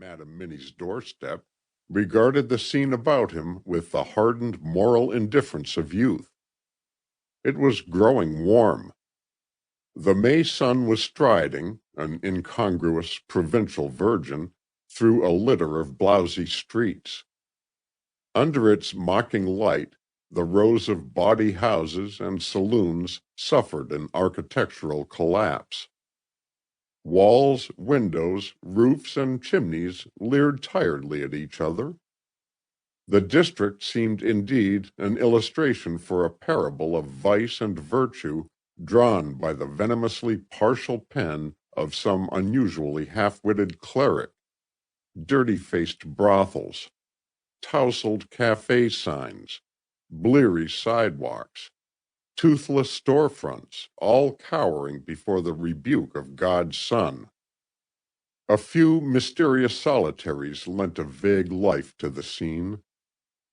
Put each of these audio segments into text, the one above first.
Madam Minnie's doorstep, regarded the scene about him with the hardened moral indifference of youth. It was growing warm. The May sun was striding, an incongruous provincial virgin, through a litter of blousy streets. Under its mocking light, the rows of bawdy houses and saloons suffered an architectural collapse. Walls, windows, roofs, and chimneys leered tiredly at each other. The district seemed indeed an illustration for a parable of vice and virtue drawn by the venomously partial pen of some unusually half-witted cleric. Dirty-faced brothels, tousled cafe signs, bleary sidewalks, toothless storefronts, all cowering before the rebuke of God's Son. A few mysterious solitaries lent a vague life to the scene.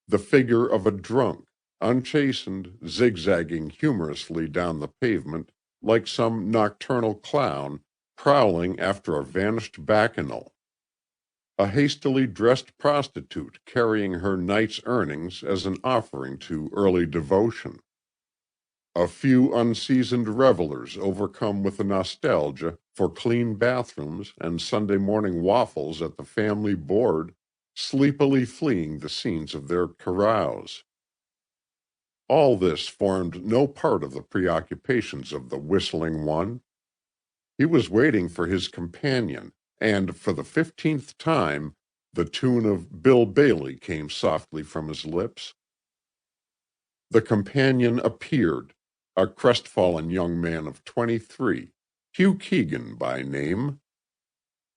The figure of a drunk, unchastened, zigzagging humorously down the pavement like some nocturnal clown prowling after a vanished bacchanal. A hastily dressed prostitute carrying her night's earnings as an offering to early devotion. A few unseasoned revelers overcome with a nostalgia for clean bathrooms and Sunday morning waffles at the family board, sleepily fleeing the scenes of their carouse. All this formed no part of the preoccupations of the whistling one. He was waiting for his companion, and for the 15th time the tune of Bill Bailey came softly from his lips. The companion appeared, a crestfallen young man of 23, Hugh Keegan by name.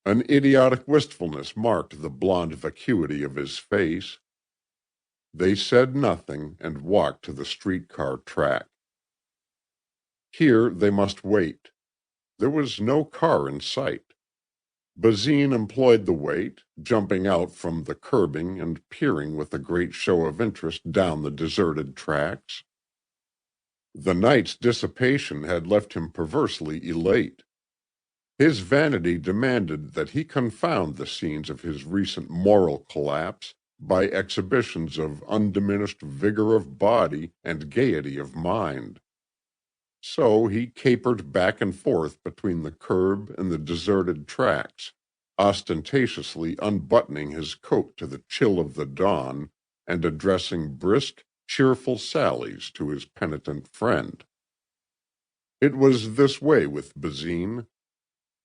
An idiotic wistfulness marked the blond vacuity of his face. They said nothing and walked to the streetcar track. Here they must wait. There was no car in sight. Basine employed the wait, jumping out from the curbing and peering with a great show of interest down the deserted tracks. The night's dissipation had left him perversely elate. His vanity demanded that he confound the scenes of his recent moral collapse by exhibitions of undiminished vigor of body and gaiety of mind. So he capered back and forth between the curb and the deserted tracks, ostentatiously unbuttoning his coat to the chill of the dawn and addressing brisk, cheerful sallies to his penitent friend. It was this way with Basine.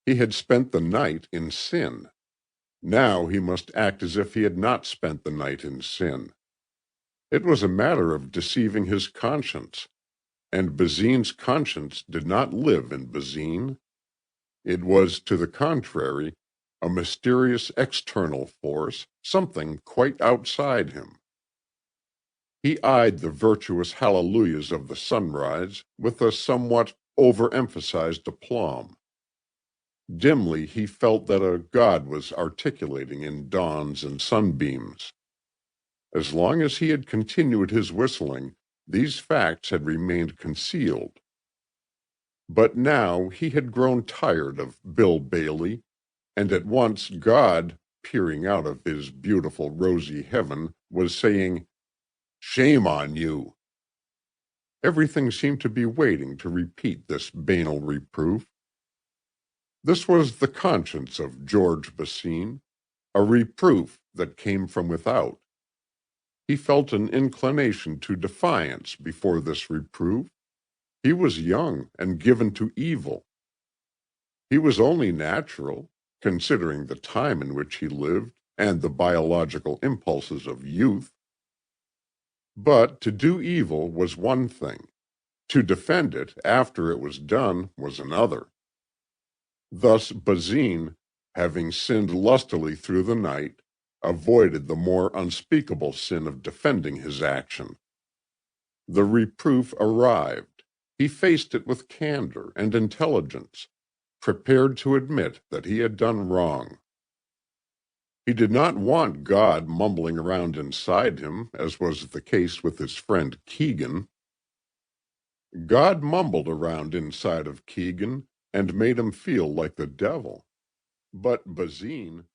He had spent the night in sin. Now he must act as if he had not spent the night in sin. It was a matter of deceiving his conscience, and Basine's conscience did not live in Basine. It was, to the contrary, a mysterious external force, something quite outside him. He eyed the virtuous hallelujahs of the sunrise with a somewhat overemphasized aplomb. Dimly he felt that a god was articulating in dawns and sunbeams. As long as he had continued his whistling, these facts had remained concealed. But now he had grown tired of Bill Bailey, and at once God, peering out of his beautiful rosy heaven, was saying, "Shame on you." Everything seemed to be waiting to repeat this banal reproof. This was the conscience of George Basine, a reproof that came from without. He felt an inclination to defiance before this reproof. He was young and given to evil. He was only natural, considering the time in which he lived and the biological impulses of youth. But to do evil was one thing. To defend it after it was done was another. Thus Basine, having sinned lustily through the night, avoided the more unspeakable sin of defending his action. The reproof arrived. He faced it with candor and intelligence, prepared to admit that he had done wrong. He did not want God mumbling around inside him, as was the case with his friend Keegan. God mumbled around inside of Keegan and made him feel like the devil. But Basine,